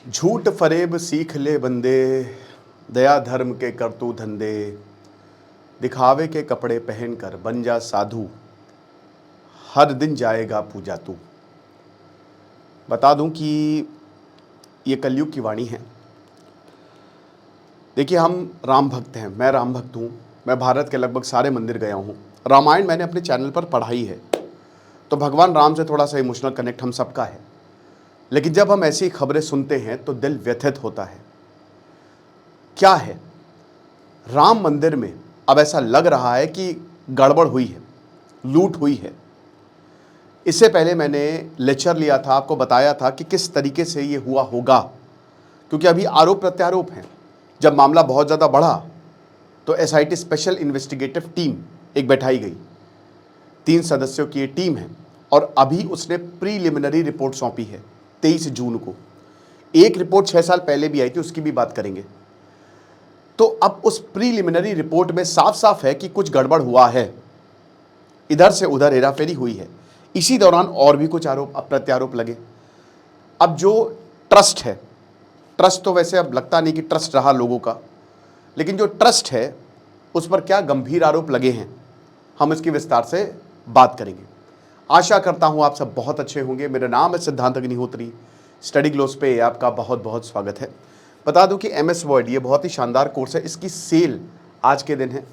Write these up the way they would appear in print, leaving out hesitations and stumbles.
झूठ फरेब सीख ले बंदे, दया धर्म के कर तू धंधे, दिखावे के कपड़े पहनकर बन जा साधु, हर दिन जाएगा पूजा तू। बता दूं कि ये कलयुग की वाणी है। देखिए, हम राम भक्त हैं, मैं राम भक्त हूँ। मैं भारत के लगभग सारे मंदिर गया हूँ। रामायण मैंने अपने चैनल पर पढ़ाई है, तो भगवान राम से थोड़ा सा इमोशनल कनेक्ट हम सबका है। लेकिन जब हम ऐसी खबरें सुनते हैं तो दिल व्यथित होता है। क्या है, राम मंदिर में अब ऐसा लग रहा है कि गड़बड़ हुई है, लूट हुई है। इससे पहले मैंने लेक्चर लिया था, आपको बताया था कि किस तरीके से ये हुआ होगा, क्योंकि अभी आरोप प्रत्यारोप हैं। जब मामला बहुत ज़्यादा बढ़ा तो एसआईटी स्पेशल इन्वेस्टिगेटिव टीम एक बैठाई गई। 3 सदस्यों की ये टीम है और अभी उसने प्रीलिमिनरी रिपोर्ट सौंपी है 23 जून को। एक रिपोर्ट 6 साल पहले भी आई थी, उसकी भी बात करेंगे। तो अब उस प्रीलिमिनरी रिपोर्ट में साफ साफ है कि कुछ गड़बड़ हुआ है, इधर से उधर हेराफेरी हुई है। इसी दौरान और भी कुछ आरोप प्रत्यारोप लगे। अब जो ट्रस्ट है, ट्रस्ट तो वैसे अब लगता नहीं कि ट्रस्ट रहा लोगों का, लेकिन जो ट्रस्ट है उस पर क्या गंभीर आरोप लगे हैं, हम इसकी विस्तार से बात करेंगे। आशा करता हूं आप सब बहुत अच्छे होंगे। मेरा नाम है सिद्धांत अग्निहोत्री। स्टडी ग्लोस पे आपका बहुत बहुत स्वागत है। बता दूं कि MS वर्ड ये बहुत ही शानदार कोर्स है। इसकी सेल आज के दिन है,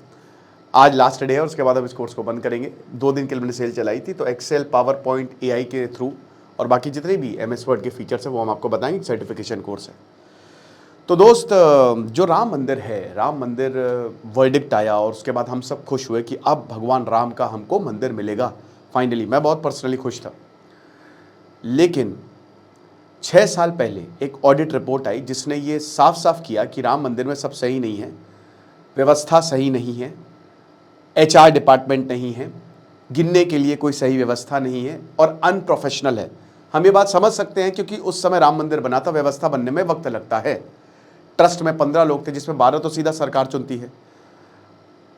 आज लास्ट डे है और उसके बाद हम इस कोर्स को बंद करेंगे। 2 दिन के लिए मैंने सेल चलाई थी, तो एक्सेल, पावर पॉइंट, AI के थ्रू और बाकी जितने भी MS वर्ड के फीचर्स हैं वो हम आपको बताएंगे। सर्टिफिकेशन कोर्स है। तो दोस्त, जो राम मंदिर है, राम मंदिर वर्डिक्ट आया और उसके बाद हम सब खुश हुए कि अब भगवान राम का हमको मंदिर मिलेगा फाइनली। मैं बहुत पर्सनली खुश था। लेकिन 6 साल पहले एक ऑडिट रिपोर्ट आई जिसने ये साफ साफ किया कि राम मंदिर में सब सही नहीं है, व्यवस्था सही नहीं है, HR डिपार्टमेंट नहीं है, गिनने के लिए कोई सही व्यवस्था नहीं है और अनप्रोफेशनल है। हम ये बात समझ सकते हैं क्योंकि उस समय राम मंदिर बना था, व्यवस्था बनने में वक्त लगता है। ट्रस्ट में 15 लोग थे, जिसमें 12 तो सीधा सरकार चुनती है।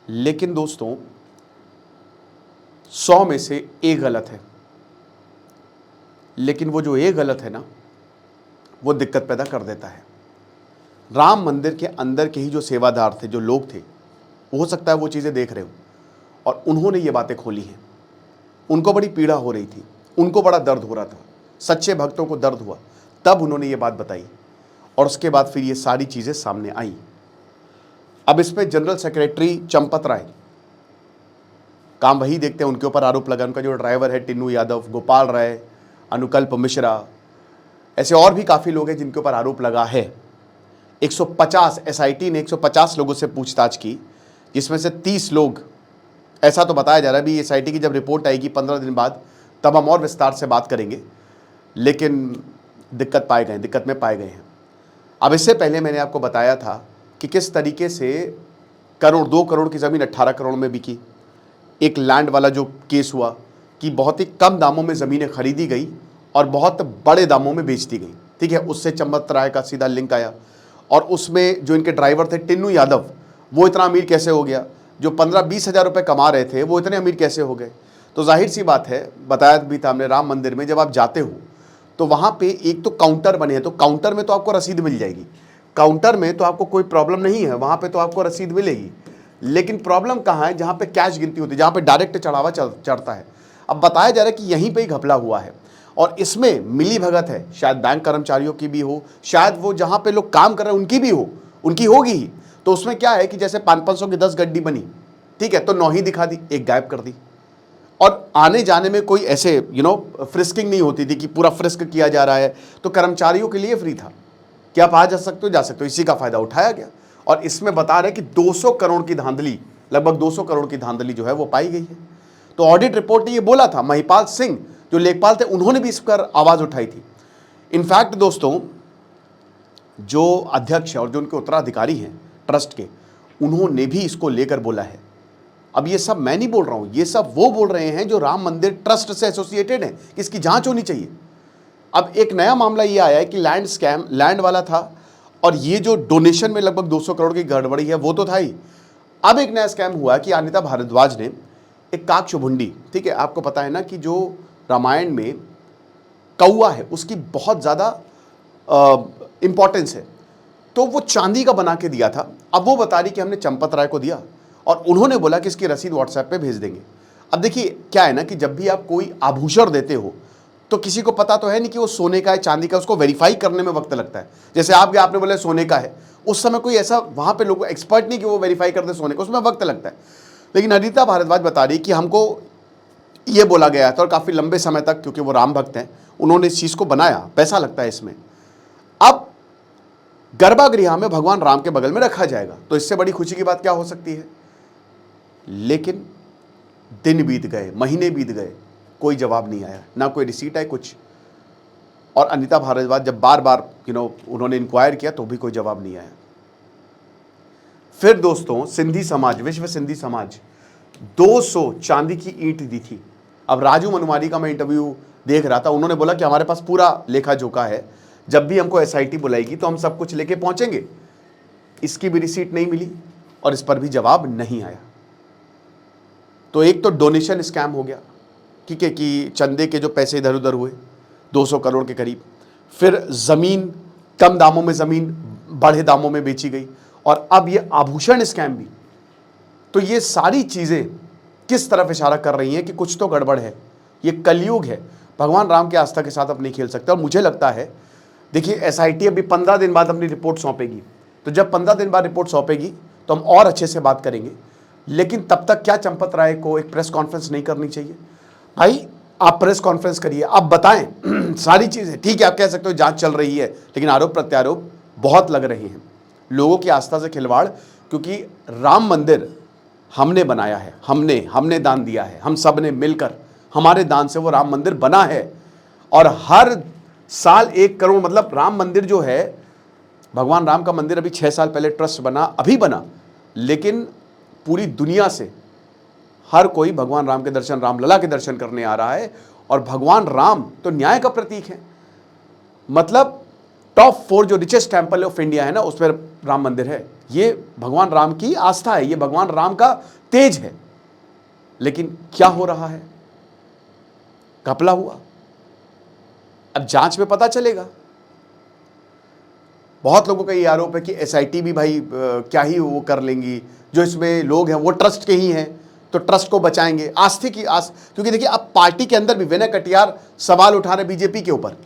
लेकिन दोस्तों, 100 में से एक गलत है, लेकिन वो जो एक गलत है ना, वो दिक्कत पैदा कर देता है। राम मंदिर के अंदर के ही जो सेवादार थे, जो लोग थे, हो सकता है वो चीज़ें देख रहे हो और उन्होंने ये बातें खोली हैं। उनको बड़ी पीड़ा हो रही थी, उनको बड़ा दर्द हो रहा था, सच्चे भक्तों को दर्द हुआ, तब उन्होंने ये बात बताई और उसके बाद फिर ये सारी चीज़ें सामने आई। अब इसमें जनरल सेक्रेटरी चंपत राय, काम वही देखते हैं, उनके ऊपर आरोप लगा। उनका जो ड्राइवर है टिन्नू यादव, गोपाल राय, अनुकल्प मिश्रा, ऐसे और भी काफ़ी लोग हैं जिनके ऊपर आरोप लगा है। 150 SIT ने 150 लोगों से पूछताछ की, जिसमें से 30 लोग, ऐसा तो बताया जा रहा है। अभी SIT की जब रिपोर्ट आएगी 15 दिन बाद, तब हम और विस्तार से बात करेंगे। लेकिन दिक्कत में पाए गए हैं। अब इससे पहले मैंने आपको बताया था कि किस तरीके से 2 करोड़ की ज़मीन 18 करोड़ में बिकी। एक लैंड वाला जो केस हुआ कि बहुत ही कम दामों में ज़मीनें खरीदी गई और बहुत बड़े दामों में बेच दी गई, ठीक है। उससे चंपत राय का सीधा लिंक आया और उसमें जो इनके ड्राइवर थे टिन्नू यादव, वो इतना अमीर कैसे हो गया? जो 15-20 हज़ार रुपये कमा रहे थे वो इतने अमीर कैसे हो गए? तो जाहिर सी बात है, बताया भी था हमने, राम मंदिर में जब आप जाते हो तो वहाँ पे एक तो काउंटर बने हैं, तो काउंटर में तो आपको रसीद मिल जाएगी। काउंटर में तो आपको कोई प्रॉब्लम नहीं है, वहाँ पे तो आपको रसीद मिलेगी। लेकिन प्रॉब्लम कहाँ है? जहाँ पे कैश गिनती होती है, जहाँ पे डायरेक्ट चढ़ावा चढ़ता है। अब बताया जा रहा है कि यहीं पे ही घपला हुआ है और इसमें मिली भगत है, शायद बैंक कर्मचारियों की भी हो, शायद वो जहाँ पे लोग काम कर रहे हैं उनकी भी हो, उनकी होगी ही। तो उसमें क्या है कि जैसे 500-500 की 10 गड्डी बनी, ठीक है, तो 9 ही दिखा दी, एक गायब कर दी। और आने जाने में कोई ऐसे फ्रिस्किंग नहीं होती थी कि पूरा फ्रिस्क किया जा रहा है। तो कर्मचारियों के लिए फ्री था कि आप आ जा सकते हो, जा सकते हो। इसी का फायदा उठाया गया और इसमें बता रहे कि 200 करोड़ की धांधली, लगभग 200 करोड़ की धांधली जो है वो पाई गई है। तो ऑडिट रिपोर्ट ने ये बोला था। महिपाल सिंह जो लेखपाल थे, उन्होंने भी इस पर आवाज उठाई थी। इनफैक्ट दोस्तों, जो अध्यक्ष है और जो उनके उत्तराधिकारी हैं ट्रस्ट के, उन्होंने भी इसको लेकर बोला है। अब ये सब मैं नहीं बोल रहा हूं, ये सब वो बोल रहे हैं जो राम मंदिर ट्रस्ट से एसोसिएटेड है, इसकी जांच होनी चाहिए। अब एक नया मामला ये आया है कि लैंड स्कैम, लैंड वाला था और ये जो डोनेशन में लगभग 200 करोड़ की गड़बड़ी है वो तो था ही। अब एक नया स्कैम हुआ कि अनिता भारद्वाज ने एक काकशुभुंडी, ठीक है, आपको पता है ना कि जो रामायण में कौआ है उसकी बहुत ज़्यादा इंपॉर्टेंस है। तो वो चांदी का बना के दिया था। अब वो बता रही कि हमने चंपत राय को दिया और उन्होंने बोला कि इसकी रसीद व्हाट्सएप पे भेज देंगे। अब देखिए क्या है ना कि जब भी आप कोई आभूषण देते हो तो किसी को पता तो है नहीं कि वो सोने का है चांदी का, उसको वेरीफाई करने में वक्त लगता है। जैसे आपने बोला सोने का है, उस समय कोई ऐसा वहां पे लोग एक्सपर्ट नहीं कि वो वेरीफाई कर दे सोने का, उसमें वक्त लगता है। लेकिन अनीता भारद्वाज बता रही कि हमको ये बोला गया था और काफ़ी लंबे समय तक, क्योंकि वो राम भक्त हैं, उन्होंने इस चीज़ को बनाया, पैसा लगता है इसमें। अब गर्भगृह में भगवान राम के बगल में रखा जाएगा, तो इससे बड़ी खुशी की बात क्या हो सकती है। लेकिन दिन बीत गए, महीने बीत गए, कोई जवाब नहीं आया, ना कोई रिसीट है कुछ। और अनीता भारद्वाज जब बार बार उन्होंने इंक्वायर किया तो भी कोई जवाब नहीं आया। फिर दोस्तों सिंधी समाज, विश्व सिंधी समाज 200 चांदी की ईंट दी थी। अब राजू मनवारी का मैं इंटरव्यू देख रहा था, उन्होंने बोला कि हमारे पास पूरा लेखा जोखा है, जब भी हमको एसआईटी बुलाएगी तो हम सब कुछ लेके पहुंचेंगे। इसकी भी रिसीट नहीं मिली और इस पर भी जवाब नहीं आया। तो एक तो डोनेशन स्कैम हो गया, ठीक है, कि चंदे के जो पैसे इधर उधर हुए 200 करोड़ के करीब। फिर ज़मीन, कम दामों में ज़मीन बड़े दामों में बेची गई, और अब ये आभूषण स्कैम भी। तो ये सारी चीज़ें किस तरफ इशारा कर रही हैं कि कुछ तो गड़बड़ है, ये कलयुग है। भगवान राम की आस्था के साथ अब नहीं खेल सकते। और मुझे लगता है, देखिए एसआईटी अभी 15 दिन बाद अपनी रिपोर्ट सौंपेगी, तो जब 15 दिन बाद रिपोर्ट सौंपेगी तो हम और अच्छे से बात करेंगे। लेकिन तब तक क्या चंपत राय को एक प्रेस कॉन्फ्रेंस नहीं करनी चाहिए? भाई आप प्रेस कॉन्फ्रेंस करिए, आप बताएं सारी चीज़ें। ठीक है, आप कह सकते हो जांच चल रही है, लेकिन आरोप प्रत्यारोप बहुत लग रहे हैं, लोगों की आस्था से खिलवाड़। क्योंकि राम मंदिर हमने बनाया है, हमने दान दिया है, हम सब ने मिलकर, हमारे दान से वो राम मंदिर बना है। और हर साल 1 करोड़, मतलब राम मंदिर जो है, भगवान राम का मंदिर अभी 6 साल पहले ट्रस्ट बना, अभी बना, लेकिन पूरी दुनिया से हर कोई भगवान राम के दर्शन, रामलला के दर्शन करने आ रहा है। और भगवान राम तो न्याय का प्रतीक है। मतलब टॉप 4 जो रिचेस्ट टेम्पल ऑफ इंडिया है ना, उसमें राम मंदिर है। ये भगवान राम की आस्था है, ये भगवान राम का तेज है। लेकिन क्या हो रहा है? घपला हुआ। अब जांच में पता चलेगा। बहुत लोगों का ये आरोप है कि एसआईटी भी भाई क्या ही वो कर लेंगी, जो इसमें लोग हैं वो ट्रस्ट के ही हैं, तो ट्रस्ट को बचाएंगे, आस्थे की क्योंकि देखिए अब पार्टी के अंदर भी विनय कटियार सवाल उठा रहे बीजेपी के ऊपर।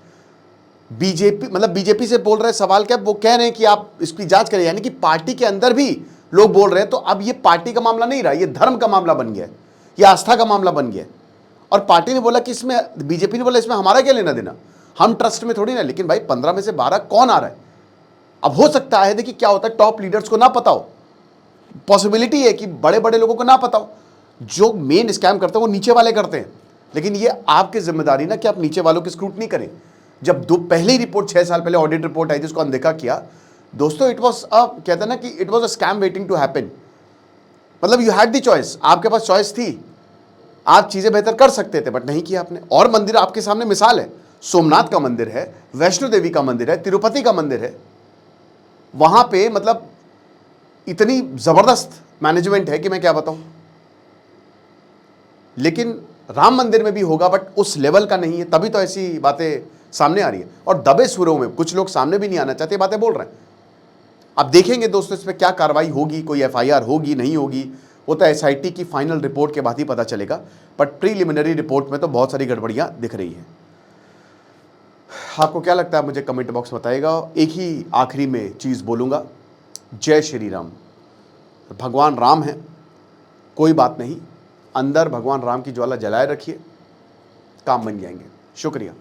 बीजेपी से बोल रहे सवाल क्या, वो कह रहे हैं कि आप इसकी जांच करें, यानी कि पार्टी के अंदर भी लोग बोल रहे हैं। तो अब ये पार्टी का मामला नहीं रहा, ये धर्म का मामला बन गया, ये आस्था का मामला बन गया। और पार्टी ने बोला कि इसमें, बीजेपी ने बोला इसमें हमारा क्या लेना देना, हम ट्रस्ट में थोड़ी ना। लेकिन भाई 15 में से 12 कौन आ रहा है? अब हो सकता है, देखिए क्या होता है, टॉप लीडर्स को ना पता हो, पॉसिबिलिटी है कि बड़े बड़े लोगों को ना पता हो। जो मेन स्कैम करते हैं वो नीचे वाले करते हैं। लेकिन ये आपकी जिम्मेदारी ना कि आप नीचे वालों की स्क्रूटनी करें। जब पहली रिपोर्ट 6 साल पहले ऑडिट रिपोर्ट आई थी, उसको अनदेखा किया दोस्तों, इट वॉज कहते हैं ना कि it was a scam waiting to happen. मतलब यू हैड द चॉइस, आपके पास चॉइस थी, आप चीजें बेहतर कर सकते थे, बट नहीं किया आपने। और मंदिर आपके सामने मिसाल है, सोमनाथ का मंदिर है, वैष्णो देवी का मंदिर है, तिरुपति का मंदिर है, वहां पे मतलब इतनी जबरदस्त मैनेजमेंट है कि मैं क्या बताऊं। लेकिन राम मंदिर में भी होगा, बट उस लेवल का नहीं है, तभी तो ऐसी बातें सामने आ रही है। और दबे सुरों में कुछ लोग सामने भी नहीं आना चाहते, बातें बोल रहे हैं। अब देखेंगे दोस्तों इस पर क्या कार्रवाई होगी, कोई एफआईआर होगी नहीं होगी, वो तो एसआईटी की फाइनल रिपोर्ट के बाद ही पता चलेगा। बट प्रीलिमिनरी रिपोर्ट में तो बहुत सारी गड़बड़ियां दिख रही हैं। आपको क्या लगता है मुझे कमेंट बॉक्स बताइएगा। एक ही आखिरी में चीज़ बोलूँगा, जय श्री राम। भगवान राम है, कोई बात नहीं, अंदर भगवान राम की ज्वाला जलाए रखिए, काम बन जाएंगे। शुक्रिया।